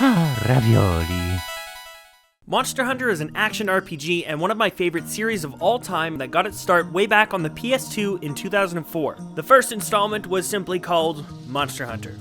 Ravioli. Monster Hunter is an action RPG and one of my favorite series of all time that got its start way back on the PS2 in 2004. The first installment was simply called Monster Hunter.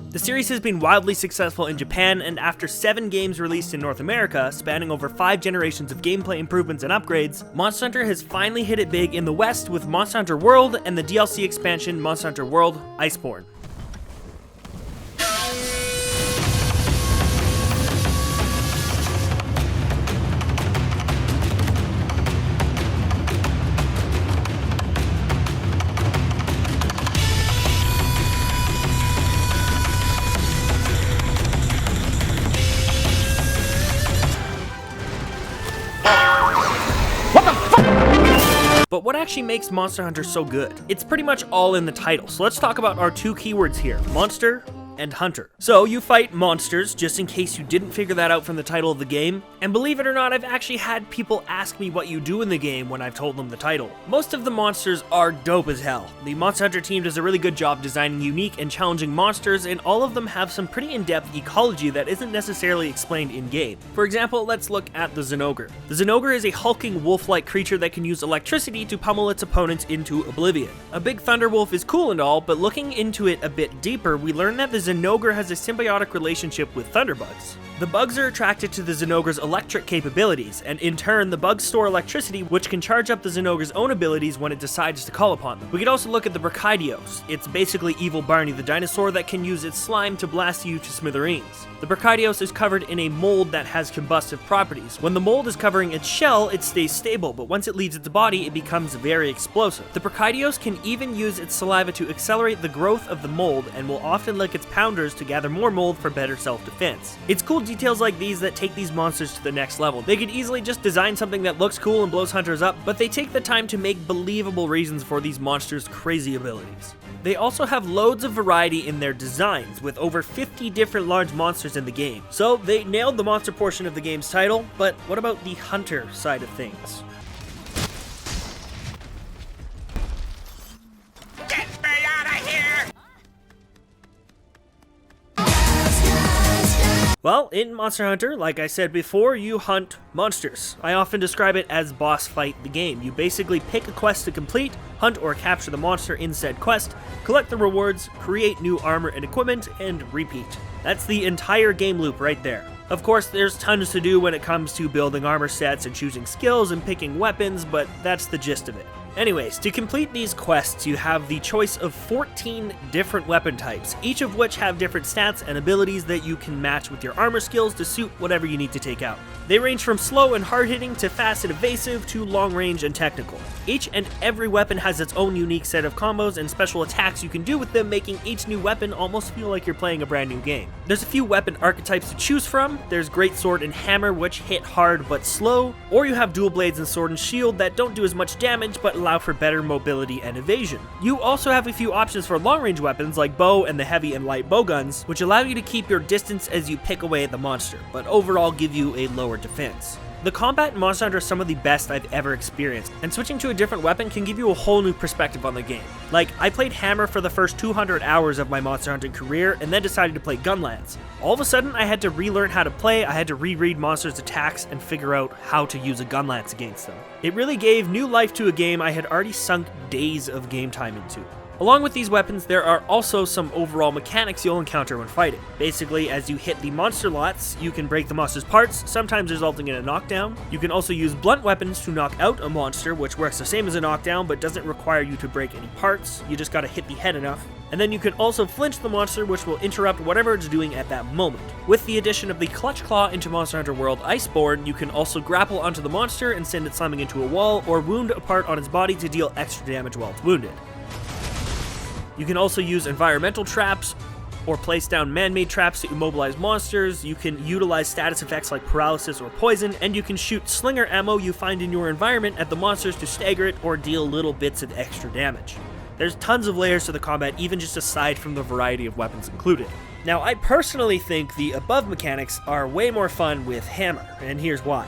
The series has been wildly successful in Japan, and after 7 games released in North America, spanning over 5 generations of gameplay improvements and upgrades, Monster Hunter has finally hit it big in the West with Monster Hunter World and the DLC expansion Monster Hunter World Iceborne. But what actually makes Monster Hunter so good? It's pretty much all in the title, so let's talk about our 2 keywords here, monster and hunter. So you fight monsters, just in case you didn't figure that out from the title of the game, and believe it or not, I've actually had people ask me what you do in the game when I've told them the title. Most of the monsters are dope as hell. The Monster Hunter team does a really good job designing unique and challenging monsters, and all of them have some pretty in-depth ecology that isn't necessarily explained in-game. For example, let's look at the Zinogre. The Zinogre is a hulking wolf-like creature that can use electricity to pummel its opponents into oblivion. A big thunder wolf is cool and all, but looking into it a bit deeper, we learn that the Zinogre has a symbiotic relationship with thunderbugs. The bugs are attracted to the Zinogre's electric capabilities, and in turn, the bugs store electricity, which can charge up the Zinogre's own abilities when it decides to call upon them. We could also look at the Brachydios. It's basically Evil Barney the dinosaur that can use its slime to blast you to smithereens. The Brachydios is covered in a mold that has combustive properties. When the mold is covering its shell, it stays stable, but once it leaves its body, it becomes very explosive. The Brachydios can even use its saliva to accelerate the growth of the mold, and will often lick its pounders to gather more mold for better self-defense. It's cool details like these that take these monsters to the next level. They could easily just design something that looks cool and blows hunters up, but they take the time to make believable reasons for these monsters' crazy abilities. They also have loads of variety in their designs, with over 50 different large monsters in the game. So they nailed the monster portion of the game's title, but what about the hunter side of things? Well, in Monster Hunter, like I said before, you hunt monsters. I often describe it as boss fight the game. You basically pick a quest to complete, hunt or capture the monster in said quest, collect the rewards, create new armor and equipment, and repeat. That's the entire game loop right there. Of course, there's tons to do when it comes to building armor sets and choosing skills and picking weapons, but that's the gist of it. Anyways, to complete these quests, you have the choice of 14 different weapon types, each of which have different stats and abilities that you can match with your armor skills to suit whatever you need to take out. They range from slow and hard-hitting to fast and evasive to long-range and technical. Each and every weapon has its own unique set of combos and special attacks you can do with them, making each new weapon almost feel like you're playing a brand new game. There's a few weapon archetypes to choose from. There's Greatsword and Hammer, which hit hard but slow, or you have Dual Blades and Sword and Shield that don't do as much damage but allow for better mobility and evasion. You also have a few options for long-range weapons like bow and the heavy and light bow guns, which allow you to keep your distance as you pick away at the monster, but overall give you a lower defense. The combat in Monster Hunter is some of the best I've ever experienced, and switching to a different weapon can give you a whole new perspective on the game. Like, I played Hammer for the first 200 hours of my Monster Hunting career, and then decided to play Gunlance. All of a sudden, I had to relearn how to play, I had to reread monsters' attacks, and figure out how to use a Gunlance against them. It really gave new life to a game I had already sunk days of game time into. Along with these weapons, there are also some overall mechanics you'll encounter when fighting. Basically, as you hit the monster lots, you can break the monster's parts, sometimes resulting in a knockdown. You can also use blunt weapons to knock out a monster, which works the same as a knockdown, but doesn't require you to break any parts. You just gotta hit the head enough. And then you can also flinch the monster, which will interrupt whatever it's doing at that moment. With the addition of the Clutch Claw into Monster Hunter World Iceborne, you can also grapple onto the monster and send it slamming into a wall, or wound a part on its body to deal extra damage while it's wounded. You can also use environmental traps, or place down man-made traps to immobilize monsters. You can utilize status effects like paralysis or poison, and you can shoot slinger ammo you find in your environment at the monsters to stagger it or deal little bits of extra damage. There's tons of layers to the combat, even just aside from the variety of weapons included. Now, I personally think the above mechanics are way more fun with Hammer, and here's why.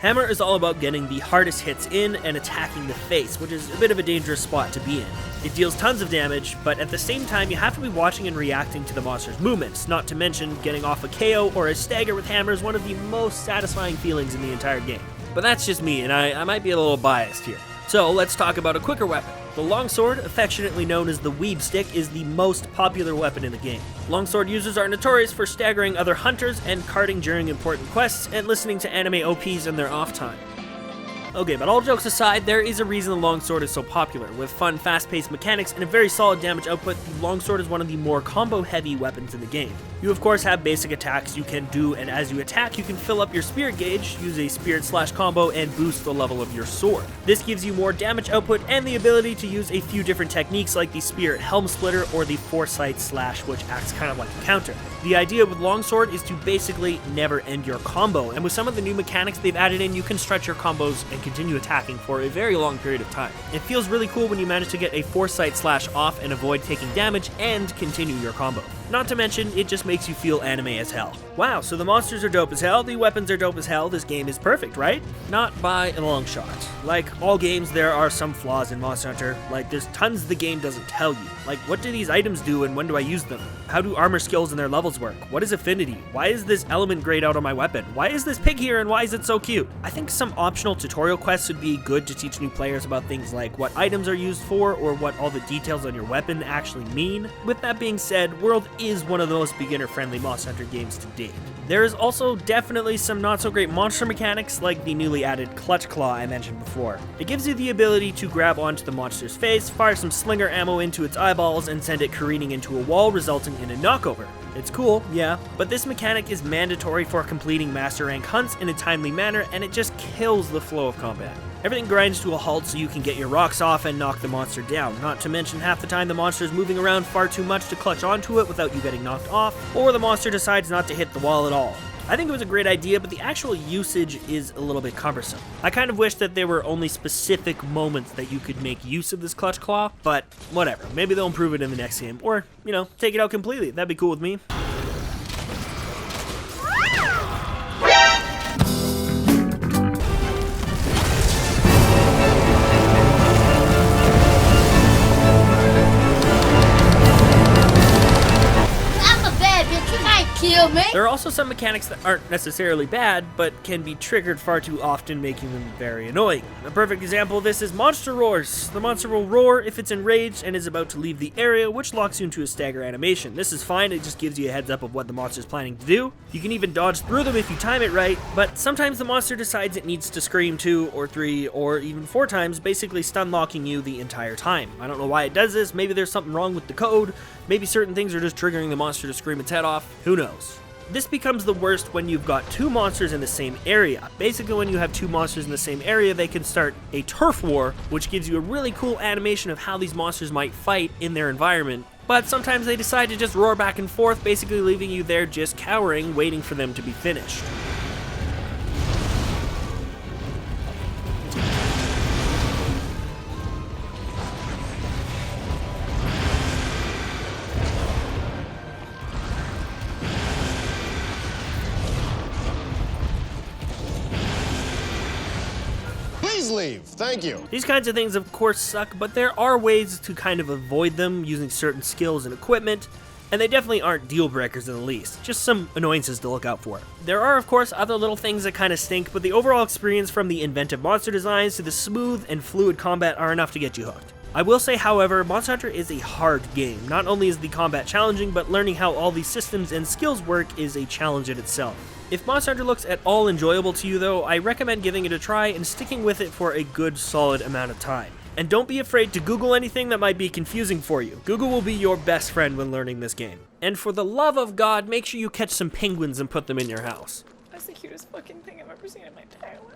Hammer is all about getting the hardest hits in and attacking the face, which is a bit of a dangerous spot to be in. It deals tons of damage, but at the same time you have to be watching and reacting to the monster's movements, not to mention getting off a KO or a stagger with Hammer is one of the most satisfying feelings in the entire game. But that's just me, and I might be a little biased here. So let's talk about a quicker weapon. The longsword, affectionately known as the weeb stick, is the most popular weapon in the game. Longsword users are notorious for staggering other hunters and carting during important quests and listening to anime OPs in their off time. Okay, but all jokes aside, there is a reason the longsword is so popular. With fun, fast-paced mechanics and a very solid damage output, the longsword is one of the more combo-heavy weapons in the game. You of course have basic attacks you can do, and as you attack you can fill up your spirit gauge, use a spirit/combo, and boost the level of your sword. This gives you more damage output and the ability to use a few different techniques like the spirit helm splitter or the foresight slash, which acts kind of like a counter. The idea with longsword is to basically never end your combo, and with some of the new mechanics they've added in, you can stretch your combos and continue attacking for a very long period of time. It feels really cool when you manage to get a foresight slash off and avoid taking damage and continue your combo. Not to mention, it just makes you feel anime as hell. Wow, so the monsters are dope as hell, the weapons are dope as hell, this game is perfect, right? Not by a long shot. Like all games, there are some flaws in Monster Hunter. Like, there's tons the game doesn't tell you. Like, what do these items do and when do I use them? How do armor skills and their levels work? What is affinity? Why is this element grayed out on my weapon? Why is this pig here and why is it so cute? I think some optional tutorial quests would be good to teach new players about things like what items are used for or what all the details on your weapon actually mean. With that being said, World is one of the most beginner-friendly Monster Hunter games to date. There is also definitely some not-so-great monster mechanics like the newly added Clutch Claw I mentioned before. It gives you the ability to grab onto the monster's face, fire some slinger ammo into its eyeballs, and send it careening into a wall, resulting in a knockover. It's cool, yeah, but this mechanic is mandatory for completing master rank hunts in a timely manner, and it just kills the flow of combat. Everything grinds to a halt so you can get your rocks off and knock the monster down, not to mention half the time the monster is moving around far too much to clutch onto it without you getting knocked off, or the monster decides not to hit the wall at all. I think it was a great idea, but the actual usage is a little bit cumbersome. I kind of wish that there were only specific moments that you could make use of this Clutch Claw, but whatever, maybe they'll improve it in the next game, or, you know, take it out completely. That'd be cool with me. There are also some mechanics that aren't necessarily bad, but can be triggered far too often, making them very annoying. A perfect example of this is monster roars. The monster will roar if it's enraged and is about to leave the area, which locks you into a stagger animation. This is fine, it just gives you a heads up of what the monster's planning to do. You can even dodge through them if you time it right, but sometimes the monster decides it needs to scream 2 or 3 or even 4 times, basically stun locking you the entire time. I don't know why it does this, maybe there's something wrong with the code, maybe certain things are just triggering the monster to scream its head off, who knows. This becomes the worst when you've got 2 monsters in the same area. Basically, when you have 2 monsters in the same area, they can start a turf war, which gives you a really cool animation of how these monsters might fight in their environment. But sometimes they decide to just roar back and forth, basically leaving you there just cowering, waiting for them to be finished. Leave. Thank you. These kinds of things of course suck, but there are ways to kind of avoid them using certain skills and equipment, and they definitely aren't deal breakers in the least, just some annoyances to look out for. There are of course other little things that kind of stink, but the overall experience from the inventive monster designs to the smooth and fluid combat are enough to get you hooked. I will say, however, Monster Hunter is a hard game. Not only is the combat challenging, but learning how all these systems and skills work is a challenge in itself. If Monster Hunter looks at all enjoyable to you though, I recommend giving it a try and sticking with it for a good solid amount of time. And don't be afraid to Google anything that might be confusing for you. Google will be your best friend when learning this game. And for the love of God, make sure you catch some penguins and put them in your house. That's the cutest fucking thing I've ever seen in my entire life.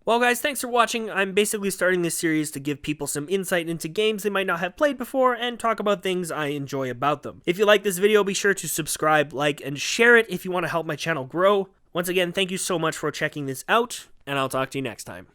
Well guys, thanks for watching. I'm basically starting this series to give people some insight into games they might not have played before and talk about things I enjoy about them. If you like this video, be sure to subscribe, like, and share it if you want to help my channel grow. Once again, thank you so much for checking this out, and I'll talk to you next time.